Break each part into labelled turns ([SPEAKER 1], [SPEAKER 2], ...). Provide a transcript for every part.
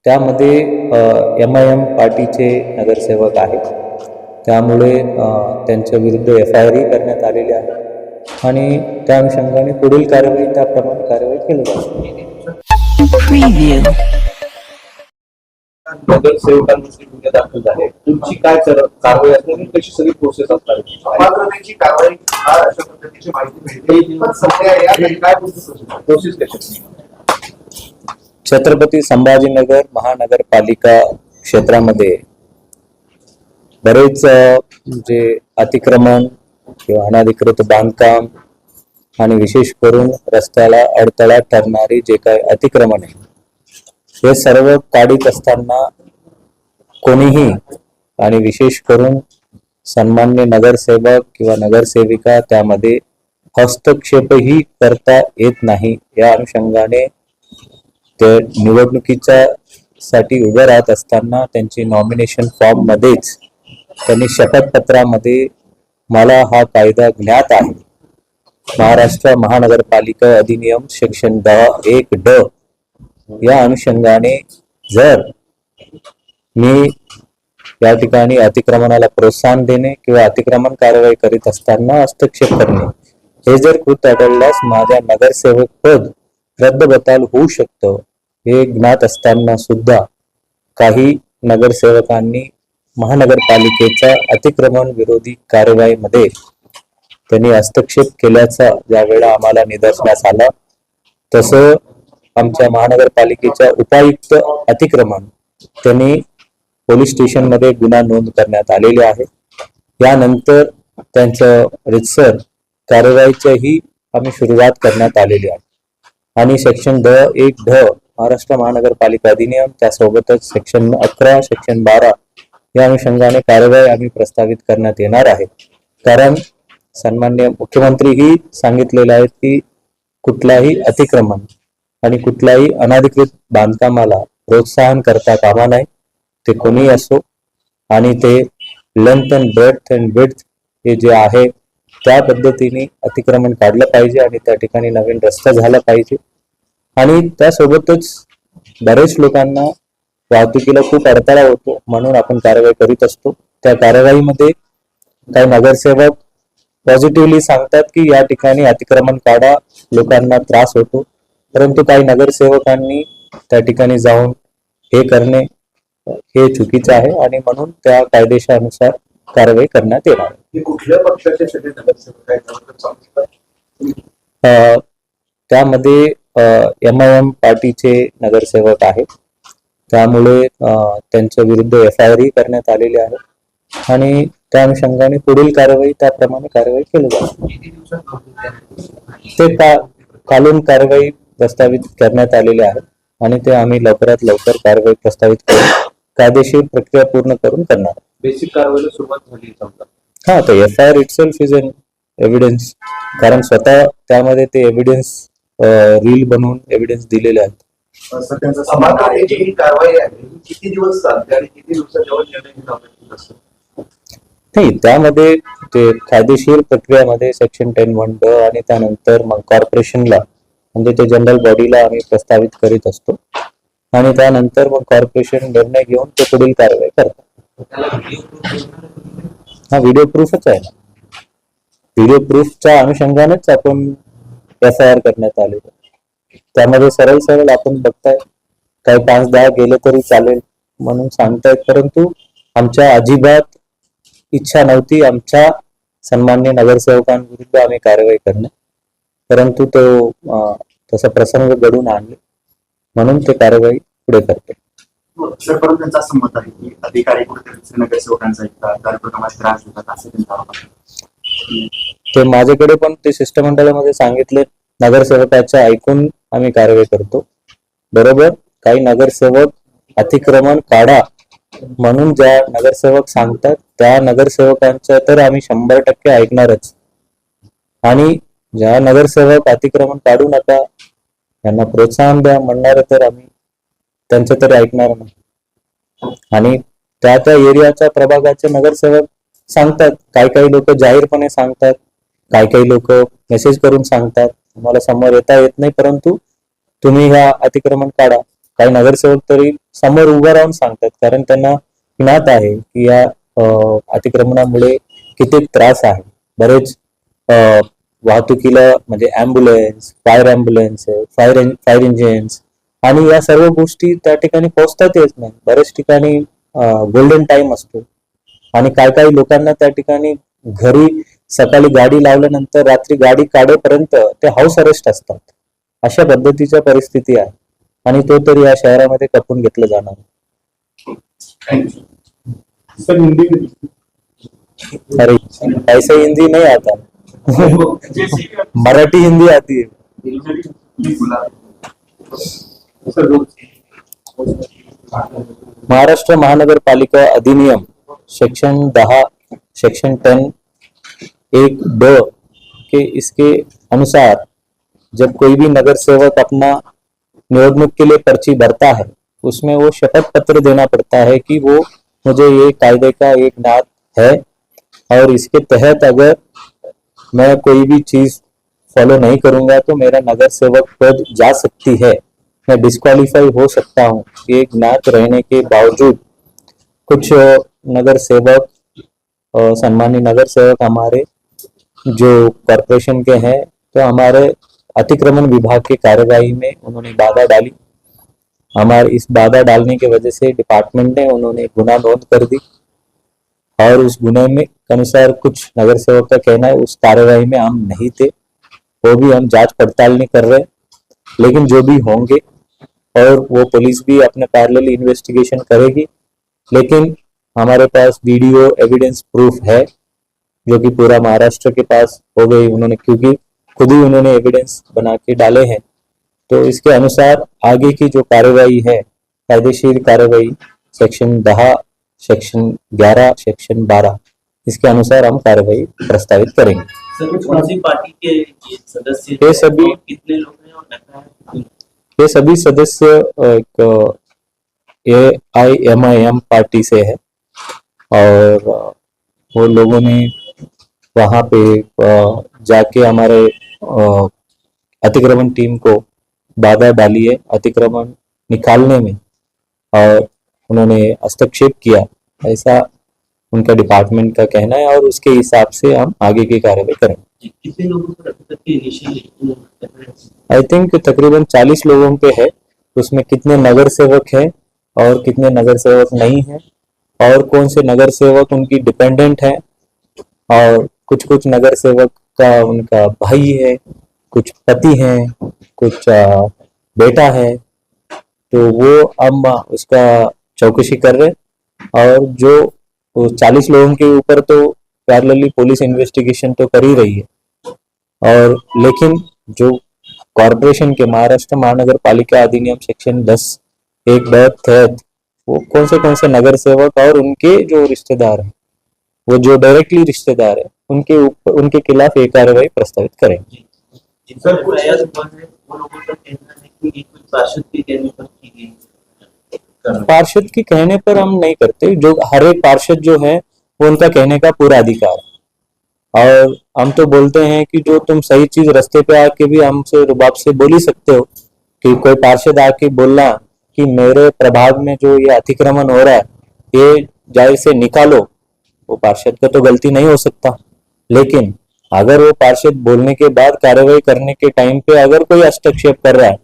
[SPEAKER 1] त्यामध्ये MIM पार्टीचे नगरसेवक आहेत. त्यामुळे त्यांच्या विरुद्ध FIR करण्यात आलेली आहे आणि त्या अनुषंगाने पुढील कारवाई त्याप्रमाणे कारवाई केली जाईल.
[SPEAKER 2] नगरसेवकांवरती गुन्हे दाखल झाले, तुमची काय कारवाई असणार, कशी सगळी प्रोसेस असणार?
[SPEAKER 3] त्याची कारवाई अशा पद्धतीची माहिती मिळते, पण सध्या या काय प्रोसेस कशी?
[SPEAKER 1] छत्रपती संभाजीनगर महानगरपालिका क्षेत्रामध्ये बरेच जे अतिक्रमण किंवा अनधिकृत बांधकाम आणि विशेष करून रस्त्याला अडथळा ठरणारी जे काही अतिक्रमण आहे हे सर्व काढीत असताना कोणीही आणि विशेष करून सन्मान्य नगरसेवक किंवा नगरसेविका त्यामध्ये हस्तक्षेपही करता येत नाही. या अनुषंगाने ते निवडणुकीच्या साठी उभे राहत असताना त्यांची नॉमिनेशन फॉर्म मध्येच त्यांनी शपथपत्रामध्ये मला हा कायदा ज्ञात आहे, महाराष्ट्र महानगरपालिका अधिनियम सेक्शन 10(1)(ड) या अनुषंगाने जर मी या ठिकाणी अतिक्रमणाला प्रोत्साहन देणे किंवा अतिक्रमण कारवाई करीत असताना हस्तक्षेप करणे हे जर कृत्य आढळल्यास माझ्या नगरसेवक पद रद्दबातल होऊ शकतं. हे ज्ञात असताना सुद्धा काही नगरसेवकांनी महानगरपालिकेच्या अतिक्रमण विरोधी कारवाईमध्ये त्यांनी हस्तक्षेप केल्याचा ज्यावेळेला आम्हाला निदर्शनास आला, तसं आमच्या महानगरपालिकेच्या उपायुक्त अतिक्रमण त्यांनी पोलीस स्टेशनमध्ये गुन्हा नोंद करण्यात आलेले आहे. यानंतर त्यांचं रितसर कारवाईचीही आम्ही सुरुवात करण्यात आलेली आहे आणि सेक्शन 10(1)(ड) महाराष्ट्र महानगरपालिका अधिनियम त्यासोबतच सेक्शन 11 सेक्शन 12 या अनुषंगाने कारवाई आम्ही प्रस्तावित करण्यात येणार आहे. कारण सन्माननीय मुख्यमंत्रीही सांगितलेलं आहे की कुठलाही अतिक्रमण आणि कुठल्याही अनधिकृत बांधकामाला प्रोत्साहन करता कामा नये, ते कोणी असो, आणि ते length and breadth and width हे जे आहे त्या पद्धतीने अतिक्रमण काढलं पाहिजे आणि त्या ठिकाणी नवीन रस्ता झाला पाहिजे. आणि त्यासोबतच बरेच लोकांना वाहतुकीला खूप अडथळा होतो, म्हणून आपण कारवाई करीत असतो. त्या कारवाईमध्ये काही नगरसेवक पॉझिटिव्हली सांगतात की या ठिकाणी अतिक्रमण काढा, लोकांना त्रास होतो, परंतु काही नगरसेवकांनी त्या ठिकाणी जाऊन हे करणे हे चुकीचे आहे आणि म्हणून त्या कायदेशानुसार कारवाई करण्यात येणार.
[SPEAKER 3] कुठल्या पक्षाचे सगळे नगरसेवक आहेत?
[SPEAKER 1] त्यामध्ये MIM पार्टीचे नगरसेवक आहेत. त्यामुळे त्यांच्या विरुद्ध FIR करण्यात आलेली आहे आणि त्या अनुषंगाने पुढील कारवाई त्याप्रमाणे कारवाई केली जाईल. ते कानून कारवाई प्रस्तावित करण्यात आलेले आहे आणि ते आम्ही लवकरात लवकर कारवाई प्रस्तावित करून कायदेशीर प्रक्रिया पूर्ण करून करणार.
[SPEAKER 2] बेसिक कारवाईला सुरुवात झाली समजा.
[SPEAKER 1] हा, तर FIR itself is an evidence, कारण स्वतः त्यामध्ये ते एव्हिडन्स रील बनवून एव्हिडन्स दिलेले आहेत.
[SPEAKER 3] समाजाची ही कारवाई आहे किती दिवस चालते आणि किती दिवसाच्यावर निर्णय असतो?
[SPEAKER 1] नाही, त्यामध्ये ते कायदेशीर प्रक्रियामध्ये सेक्शन 10(1)(ड) आणि त्यानंतर मग कॉर्पोरेशनला म्हणजे ते जनरल बॉडीला आम्ही प्रस्तावित करीत असतो आणि त्यानंतर मग कॉर्पोरेशन निर्णय घेऊन ते पुढील कारवाई करतात. हा व्हिडिओ प्रूफच आहे ना. व्हिडिओ प्रूफच्या अनुषंगानेच आपण FIR करण्यात आले. त्यामध्ये सरळ सरळ आपण बघताय काही 5-10 गेले तरी चालेल म्हणून सांगतायत, परंतु आमच्या अजिबात इच्छा नव्हती आमच्या सन्मान्य नगरसेवकांविरुद्ध आम्ही कारवाई करणे, परंतु तो तसा प्रसंग घडून आणले म्हणून ते कारवाई पुढे करते.
[SPEAKER 3] सर, परंतु त्यांचं असं मत आहे की अधिकारी कुठेतरी नगरसेवकांचा त्रास देतात असं त्यांचं.
[SPEAKER 1] ते माझ्याकडे पण ते शिष्टमंडळामध्ये सांगितले, नगरसेवकाच्या ऐकून आम्ही कारवाई करतो. बरोबर, काही नगरसेवक अतिक्रमण काढा म्हणून ज्या नगरसेवक सांगतात त्या नगरसेवकांचं तर आम्ही 100% ऐकणारच, आणि ज्या नगरसेवक अतिक्रमण काढू नका यांना प्रोत्साहन द्या म्हणणारे तर आम्ही त्यांचं तरी ऐकणार नाही. आणि त्या त्या एरियाच्या प्रभागाचे नगरसेवक सांगतात, काही लोक जाहीरपणे सांगतात, काही लोक मेसेज करून सांगतात, तुम्हाला समोर येता येत नाही परंतु तुम्ही ह्या अतिक्रमण काढा. काही नगरसेवक तरी समोर उभं राहून सांगतात, कारण त्यांना ज्ञात आहे की या अतिक्रमणामुळे किती त्रास आहे. बरेच वाहतुकीला म्हणजे ॲम्ब्युलन्स, फायर इंजिन्स आणि या सर्व गोष्टी त्या ठिकाणी पोहोचतात येत नाही. बऱ्याच ठिकाणी गोल्डन टाइम असतो आणि काही लोकांना त्या ठिकाणी घरी सकाळी गाडी लावल्यानंतर रात्री गाडी काढेपर्यंत ते हाऊस अरेस्ट असतात. अशा पद्धतीच्या परिस्थिती आहे आणि तो तरी या शहरामध्ये कपून घेतलं जाणार.
[SPEAKER 3] सर हिंदी में
[SPEAKER 1] अरे ऐसे हिंदी नहीं आता, मराठी हिंदी आती है.
[SPEAKER 3] सर
[SPEAKER 1] महाराष्ट्र महानगरपालिका अधिनियम सेक्शन 10 सेक्शन 10(1)(2) के इसके अनुसार जब कोई भी नगर सेवक अपना नियोजक के लिए पर्ची भरता है, उसमें वो शपथ पत्र देना पड़ता है कि वो मुझे ये कायदे का एक ज्ञात है और इसके तहत अगर मैं कोई भी चीज फॉलो नहीं करूंगा तो मेरा नगर सेवक पद जा सकती है, मैं डिस्क्वालीफाई हो सकता हूँ. ये ज्ञात रहने के बावजूद कुछ नगर सेवक, सम्मानित नगर सेवक हमारे जो कॉरपोरेशन के हैं, तो हमारे अतिक्रमण विभाग की कार्यवाही में उन्होंने बाधा डाली. हमारे इस बाधा डालने की वजह से डिपार्टमेंट ने उन्होंने गुना नोंद कर दी और उस गुने में के अनुसार कुछ नगर सेवक का कहना है उस कार्यवाही में हम नहीं थे, वो भी हम जांच पड़ताल नहीं कर रहे, लेकिन जो भी होंगे और वो पुलिस भी अपने पैरेलल इन्वेस्टिगेशन करेगी. लेकिन हमारे पास वीडियो एविडेंस प्रूफ है जो कि पूरा महाराष्ट्र के पास हो गई उन्होंने, क्योंकि खुद ही उन्होंने एविडेंस बना के डाले हैं. तो इसके अनुसार आगे की जो कार्यवाही है, कायदेशीर कार्यवाही सेक्शन 10 सेक्शन 11 सेक्शन 12 इसके अनुसार हम कार्यवाही प्रस्तावित करेंगे.
[SPEAKER 4] सर कौन सी पार्टी के ये सदस्य
[SPEAKER 1] ये सभी
[SPEAKER 4] कितने लोग हैं और क्या है?
[SPEAKER 1] ये सभी सदस्य एक AIMIM पार्टी से है और वो लोगों ने वहाँ पे जाके हमारे अतिक्रमण टीम को बाधा डाली है अतिक्रमण निकालने में और उन्होंने हस्तक्षेप किया, ऐसा उनका डिपार्टमेंट का कहना है और उसके हिसाब से हम आगे की कार्रवाई करेंगे.
[SPEAKER 4] कितने लोगों को अभी तक की इनिशियली
[SPEAKER 1] आई थिंक तकरीबन 40 लोगों पे है. उसमें कितने नगर सेवक हैं और कितने नगर सेवक नहीं हैं और कौन से नगर सेवक उनकी डिपेंडेंट है और कुछ नगर सेवक का उनका भाई है, कुछ पति हैं, कुछ बेटा है, तो वो हम उसका चौकसी कर रहे. और जो 40 लोगों के ऊपर तो पैरेलली पुलिस इन्वेस्टिगेशन तो कर ही रही है, और लेकिन जो कॉरपोरेशन के महाराष्ट्र महानगर पालिका अधिनियम सेक्शन 10(1)(2) तहत वो कौन से नगर सेवक और उनके जो रिश्तेदार हैं, वो जो डायरेक्टली रिश्तेदार है, उनके खिलाफ एक कार्रवाई प्रस्तावित करेंगे.
[SPEAKER 4] सर कुछ ऐसा हुआ है वो लोगों का कहना है कि ये कुछ पार्षद के कहने पर की गई.
[SPEAKER 1] पार्षद के कहने पर हम नहीं करते, जो हर एक पार्षद जो है वो उनका कहने का पूरा अधिकार है और हम तो बोलते हैं कि जो तुम सही चीज रास्ते पे आके भी हमसे रुबाब से बोल ही सकते हो कि कोई पार्षद आके बोलना कि मेरे प्रभाग में जो ये अतिक्रमण हो रहा है ये जाहिर से निकालो, वो पार्षद का तो गलती नहीं हो सकता. लेकिन अगर वो पार्षद बोलने के बाद कार्रवाई करने के टाइम पे अगर कोई हस्तक्षेप कर रहा है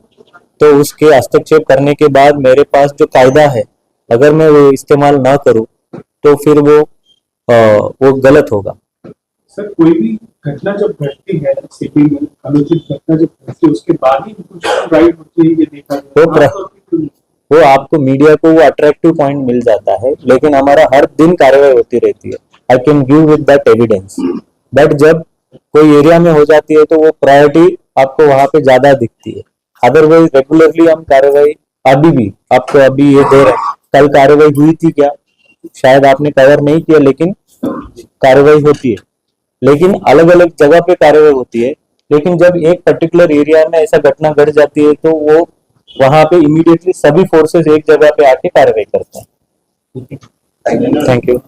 [SPEAKER 1] तो उसके हस्तक्षेप करने के बाद मेरे पास जो कायदा है अगर मैं वो इस्तेमाल ना करूं तो फिर वो गलत होगा.
[SPEAKER 3] सर कोई भी घटना जब घटती है सिटी में, अनुचित घटना जब घटती है उसके बाद ही कुछ राइट होती है, ये देखा गया.
[SPEAKER 1] वो आपको मीडिया को वो अट्रैक्टिव पॉइंट मिल जाता है, लेकिन हमारा हर दिन कार्रवाई होती रहती है. आई कैन गिव विद दैट एविडेंस, बट जब कोई एरिया में हो जाती है तो वो प्रायोरिटी आपको वहां पे ज्यादा दिखती है. अदरवाइज रेगुलरली हम कार्रवाई अभी भी आपको अभी ये दे रहे हैं. कल कार्रवाई हुई थी क्या, शायद आपने कवर नहीं किया, लेकिन कार्रवाई होती है. लेकिन अलग अलग जगह पे कार्रवाई होती है, लेकिन जब एक पर्टिकुलर एरिया में ऐसा घटना घट जाती है तो वो वहां पे इमीडिएटली सभी फोर्सेस एक जगह पे आके कार्रवाई करते हैं. Thank you.